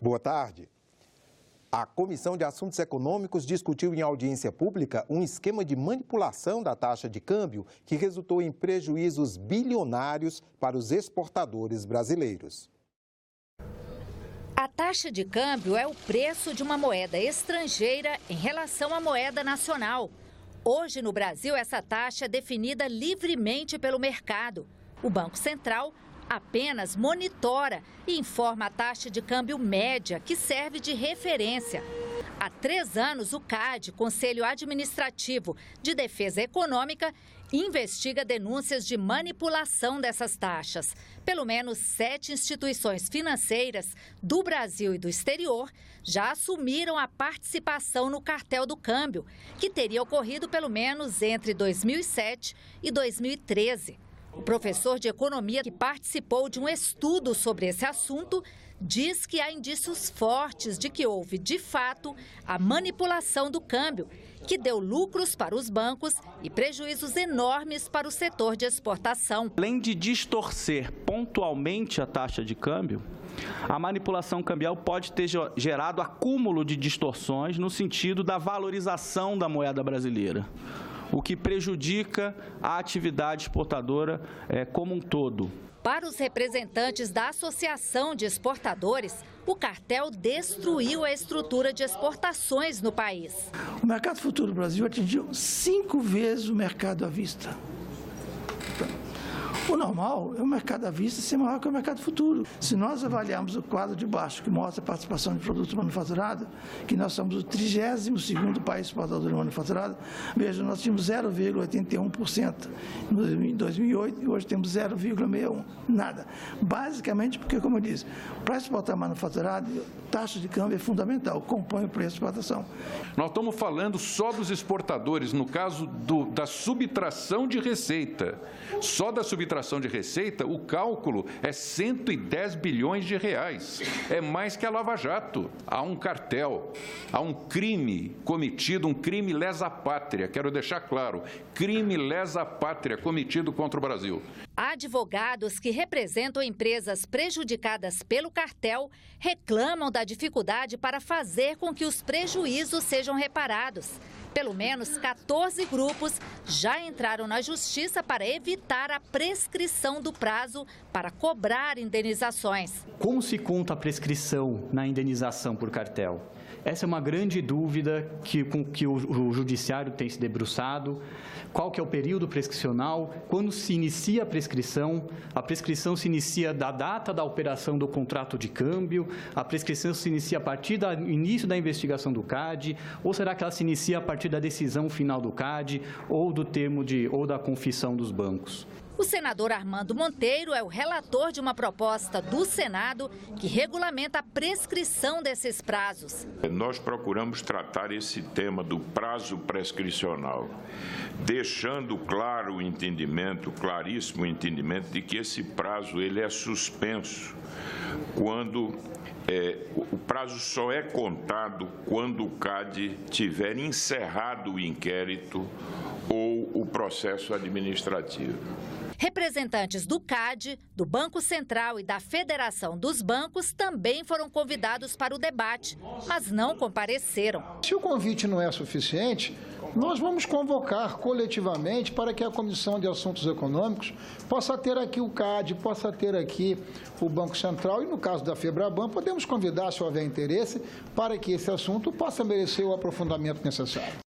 Boa tarde. A Comissão de Assuntos Econômicos discutiu em audiência pública um esquema de manipulação da taxa de câmbio que resultou em prejuízos bilionários para os exportadores brasileiros. A taxa de câmbio é o preço de uma moeda estrangeira em relação à moeda nacional. Hoje, no Brasil, essa taxa é definida livremente pelo mercado. O Banco Central apenas monitora e informa a taxa de câmbio média, que serve de referência. Há 3 anos, o CAD, Conselho Administrativo de Defesa Econômica, investiga denúncias de manipulação dessas taxas. Pelo menos 7 instituições financeiras do Brasil e do exterior já assumiram a participação no cartel do câmbio, que teria ocorrido pelo menos entre 2007 e 2013. O professor de economia que participou de um estudo sobre esse assunto diz que há indícios fortes de que houve, de fato, a manipulação do câmbio, que deu lucros para os bancos e prejuízos enormes para o setor de exportação. Além de distorcer pontualmente a taxa de câmbio, a manipulação cambial pode ter gerado acúmulo de distorções no sentido da valorização da moeda brasileira, o que prejudica a atividade exportadora como um todo. Para os representantes da Associação de Exportadores, o cartel destruiu a estrutura de exportações no país. O mercado futuro do Brasil atingiu 5 vezes o mercado à vista. O normal é o mercado à vista ser maior que o mercado futuro. Se nós avaliarmos o quadro de baixo, que mostra a participação de produtos manufaturados, que nós somos o 32º país exportador de manufaturado, veja, nós tínhamos 0,81% em 2008 e hoje temos 0,61%. Nada. Basicamente porque, como eu disse, para exportar manufaturado, taxa de câmbio é fundamental, compõe o preço de exportação. Nós estamos falando só dos exportadores, no caso da subtração de receita. Só da subtração de receita, o cálculo é 110 bilhões de reais. É mais que a Lava Jato. Há um cartel, há um crime cometido, um crime lesa-pátria, quero deixar claro, crime lesa-pátria cometido contra o Brasil. Advogados que representam empresas prejudicadas pelo cartel reclamam da dificuldade para fazer com que os prejuízos sejam reparados. Pelo menos 14 grupos já entraram na justiça para evitar a prescrição do prazo para cobrar indenizações. Como se conta a prescrição na indenização por cartel? Essa é uma grande dúvida com que o judiciário tem se debruçado. Qual que é o período prescricional? Quando se inicia a prescrição se inicia da data da operação do contrato de câmbio, a prescrição se inicia a partir do início da investigação do CAD, ou será que ela se inicia a partir da decisão final do CAD ou ou da confissão dos bancos? O senador Armando Monteiro é o relator de uma proposta do Senado que regulamenta a prescrição desses prazos. Nós procuramos tratar esse tema do prazo prescricional, deixando claro o entendimento, claríssimo o entendimento de que esse prazo ele é suspenso quando o prazo só é contado quando o CAD tiver encerrado o inquérito ou o processo administrativo. Representantes do CAD, do Banco Central e da Federação dos Bancos também foram convidados para o debate, mas não compareceram. Se o convite não é suficiente, nós vamos convocar coletivamente para que a Comissão de Assuntos Econômicos possa ter aqui o CAD, possa ter aqui o Banco Central e, no caso da FEBRABAN, podemos convidar, se houver interesse, para que esse assunto possa merecer o aprofundamento necessário.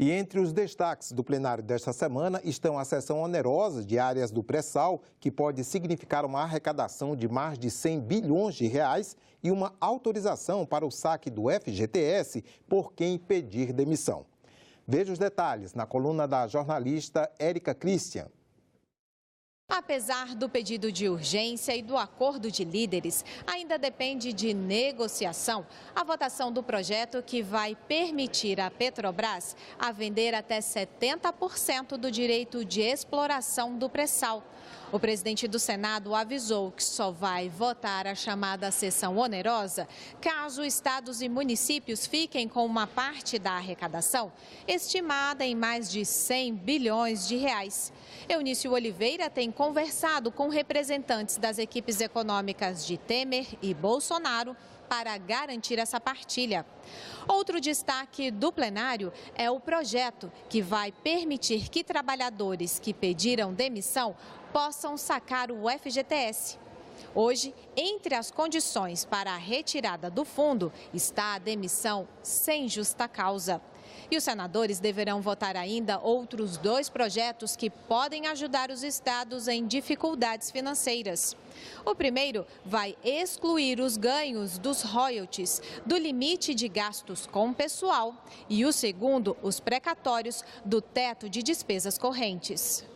E entre os destaques do plenário desta semana estão a cessão onerosa de áreas do pré-sal, que pode significar uma arrecadação de mais de 100 bilhões de reais e uma autorização para o saque do FGTS por quem pedir demissão. Veja os detalhes na coluna da jornalista Érica Christian. Apesar do pedido de urgência e do acordo de líderes, ainda depende de negociação a votação do projeto que vai permitir à Petrobras a vender até 70% do direito de exploração do pré-sal. O presidente do Senado avisou que só vai votar a chamada sessão onerosa caso estados e municípios fiquem com uma parte da arrecadação estimada em mais de 100 bilhões de reais. Eunício Oliveira tem conversado com representantes das equipes econômicas de Temer e Bolsonaro para garantir essa partilha. Outro destaque do plenário é o projeto que vai permitir que trabalhadores que pediram demissão possam sacar o FGTS. Hoje, entre as condições para a retirada do fundo está a demissão sem justa causa. E os senadores deverão votar ainda outros 2 projetos que podem ajudar os estados em dificuldades financeiras. O primeiro vai excluir os ganhos dos royalties do limite de gastos com pessoal e o segundo, os precatórios do teto de despesas correntes.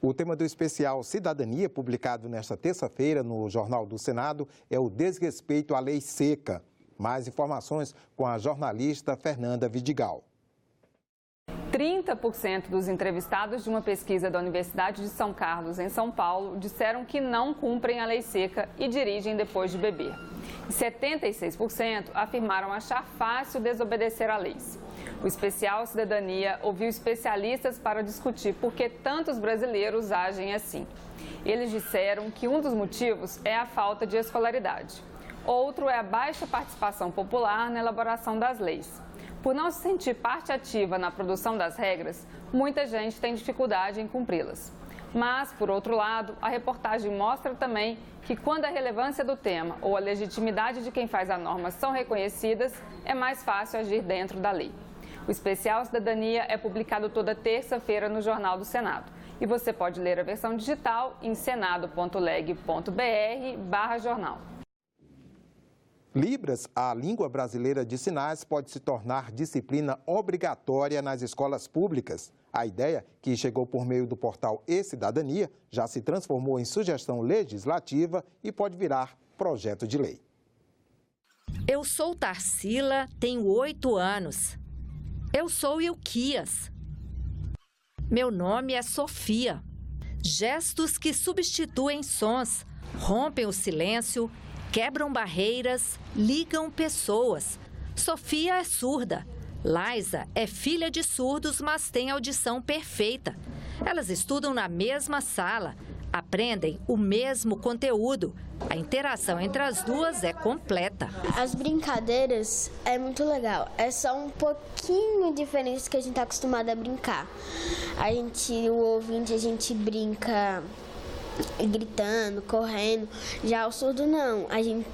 O tema do especial Cidadania, publicado nesta terça-feira no Jornal do Senado, é o desrespeito à lei seca. Mais informações com a jornalista Fernanda Vidigal. 30% dos entrevistados de uma pesquisa da Universidade de São Carlos, em São Paulo, disseram que não cumprem a lei seca e dirigem depois de beber. E 76% afirmaram achar fácil desobedecer a leis. O especial Cidadania ouviu especialistas para discutir por que tantos brasileiros agem assim. Eles disseram que um dos motivos é a falta de escolaridade. Outro é a baixa participação popular na elaboração das leis. Por não se sentir parte ativa na produção das regras, muita gente tem dificuldade em cumpri-las. Mas, por outro lado, a reportagem mostra também que quando a relevância do tema ou a legitimidade de quem faz a norma são reconhecidas, é mais fácil agir dentro da lei. O especial Cidadania é publicado toda terça-feira no Jornal do Senado. E você pode ler a versão digital em senado.leg.br/jornal. Libras, a língua brasileira de sinais, pode se tornar disciplina obrigatória nas escolas públicas. A ideia, que chegou por meio do portal E-Cidadania, já se transformou em sugestão legislativa e pode virar projeto de lei. Eu sou Tarsila, tenho 8 anos. Eu sou Ilquias. Meu nome é Sofia. Gestos que substituem sons, rompem o silêncio, quebram barreiras, ligam pessoas. Sofia é surda. Laisa é filha de surdos, mas tem audição perfeita. Elas estudam na mesma sala, aprendem o mesmo conteúdo. A interação entre as duas é completa. As brincadeiras é muito legal. É só um pouquinho diferente do que a gente está acostumado a brincar. O ouvinte, a gente brinca gritando, correndo. Já o surdo não.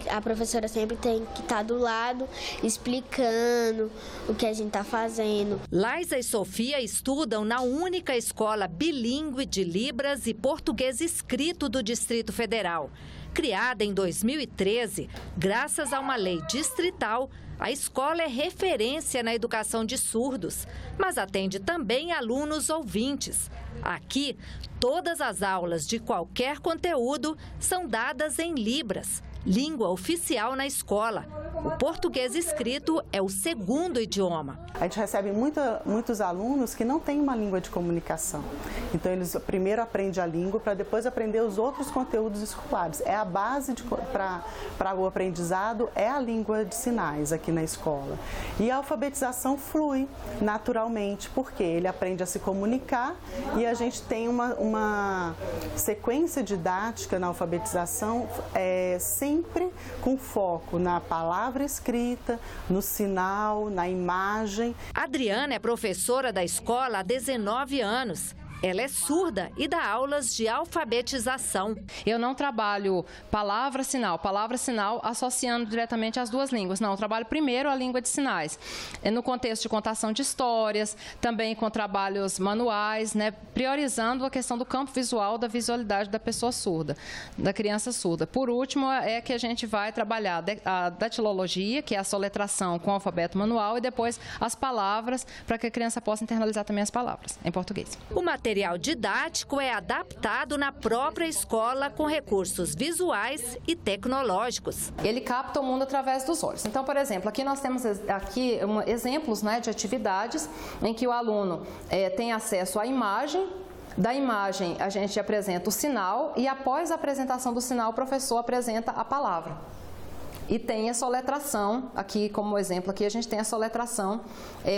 A professora sempre tem que estar do lado, explicando o que a gente está fazendo. Laisa e Sofia estudam na única escola bilíngue de Libras e português escrito do Distrito Federal. Criada em 2013, graças a uma lei distrital, a escola é referência na educação de surdos, mas atende também alunos ouvintes. Aqui, todas as aulas de qualquer conteúdo são dadas em Libras, língua oficial na escola. O português escrito é o segundo idioma. A gente recebe muitos alunos que não têm uma língua de comunicação. Então, eles primeiro aprendem a língua para depois aprender os outros conteúdos escolares. É a base para o aprendizado, é a língua de sinais aqui na escola. E a alfabetização flui naturalmente, porque ele aprende a se comunicar e a gente tem uma sequência didática na alfabetização sempre com foco na palavra escrita, no sinal, na imagem. Adriana é professora da escola há 19 anos. Ela é surda e dá aulas de alfabetização. Eu não trabalho palavra-sinal associando diretamente as duas línguas. Não, eu trabalho primeiro a língua de sinais. No contexto de contação de histórias, também com trabalhos manuais, priorizando a questão do campo visual, da visualidade da pessoa surda, da criança surda. Por último, é que a gente vai trabalhar a datilologia, que é a soletração com o alfabeto manual, e depois as palavras, para que a criança possa internalizar também as palavras em português. O material didático é adaptado na própria escola com recursos visuais e tecnológicos. Ele capta o mundo através dos olhos. Então, por exemplo, aqui nós temos exemplos de atividades em que o aluno tem acesso à imagem, Da imagem, a gente apresenta o sinal e após a apresentação do sinal, o professor apresenta a palavra. E tem a soletração, aqui como exemplo, aqui a gente tem a soletração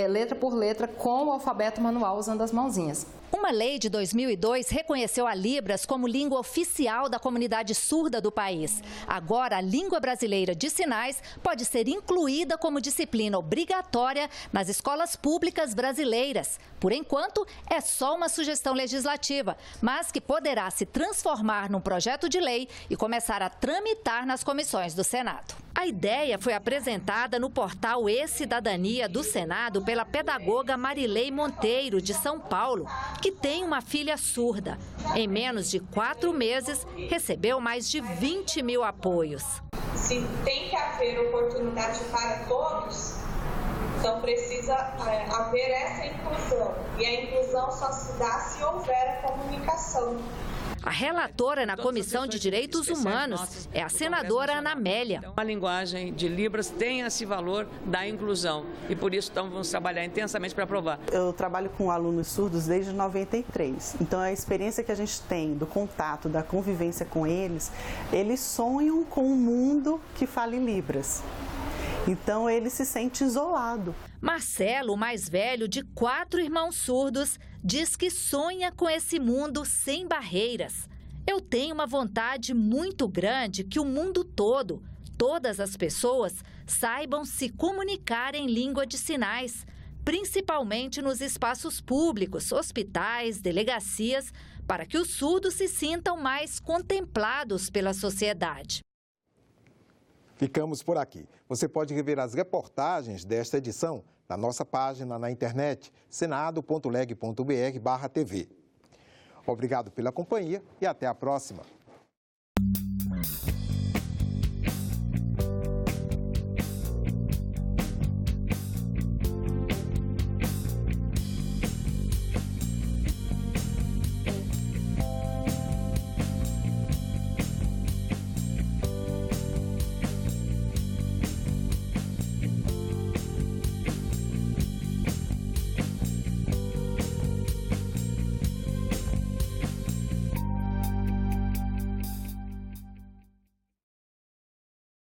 letra por letra com o alfabeto manual usando as mãozinhas. Uma lei de 2002 reconheceu a Libras como língua oficial da comunidade surda do país. Agora, a língua brasileira de sinais pode ser incluída como disciplina obrigatória nas escolas públicas brasileiras. Por enquanto, é só uma sugestão legislativa, mas que poderá se transformar num projeto de lei e começar a tramitar nas comissões do Senado. A ideia foi apresentada no portal E-Cidadania do Senado pela pedagoga Marilei Monteiro, de São Paulo, que tem uma filha surda. Em menos de 4 meses, recebeu mais de 20 mil apoios. Se tem que haver oportunidade para todos, então precisa haver essa inclusão. E a inclusão só se dá se houver a comunicação. A relatora na Comissão de Direitos Humanos é a senadora Ana Amélia. A linguagem de Libras tem esse valor da inclusão e por isso então vamos trabalhar intensamente para aprovar. Eu trabalho com alunos surdos desde 93, então a experiência que a gente tem do contato, da convivência com eles, eles sonham com um mundo que fale Libras. Então ele se sente isolado. Marcelo, o mais velho de 4 irmãos surdos, diz que sonha com esse mundo sem barreiras. Eu tenho uma vontade muito grande que o mundo todo, todas as pessoas, saibam se comunicar em língua de sinais, principalmente nos espaços públicos, hospitais, delegacias, para que os surdos se sintam mais contemplados pela sociedade. Ficamos por aqui. Você pode rever as reportagens desta edição na nossa página na internet, senado.leg.br/tv. Obrigado pela companhia e até a próxima.